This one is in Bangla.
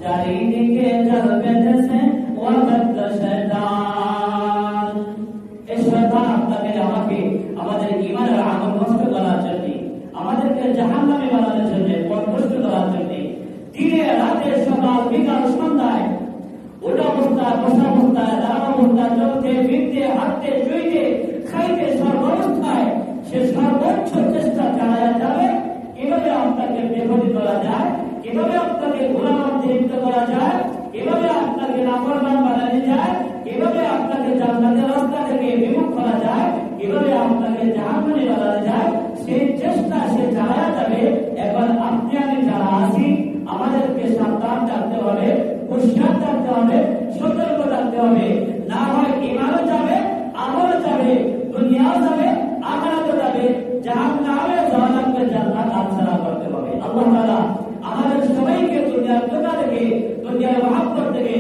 চারিদিকে জাল বেঁধেছে ওয়াকাত শয়তান। এই শয়তান আপনাকে আমাকে আমাদের ঈমানের আমল নষ্ট করার জন্য, আমাদেরকে জাহান্নামে বানানোর জন্য, পথভ্রষ্ট করার জন্য দিনে রাতে সকাল বিকাল সন্ধ্যায় ওটা অবস্থায় বসা অবস্থায় দাঁড়া অবস্থায় চলতে ফিরতে হাঁটতে শুইতে খাইতে সর্বাবস্থায় সে সর্বোচ্চ চেষ্টা চালায়া যাবে কিভাবে আপনাকে বেখতি করা যায়, কিভাবে আপনাকে গোলামান্তরিত করা যায়, কিভাবে আপনাকে নাফরমান বানানো যায়, কিভাবে আপনাকে জান্নাতের রাস্তা থেকে বিমুখ করা যায়, কিভাবে আপনাকে জাহান্নামে বানানো যায়, সেই চেষ্টা সে চালায়া যাবে। এখন আপনি আমি যারা আছি আমাদেরকে সাবধান থাকতে হবে, হুঁশিয়ার থাকতে হবে, সতর্ক থাকতে হবে। না হয় ঈমানও যাবে, আমলও যাবে, দুনিয়াও যাবে, আখিরাতও যাবে, জাহান্নামে যাওয়া লাগবে, জান্নাত হাতছাড়া করতে হবে। আল্লাহ তাআলা আমাদের সবাইকে দুনিয়ার ধোঁকা থেকে, দুনিয়ার মহব্বত থেকে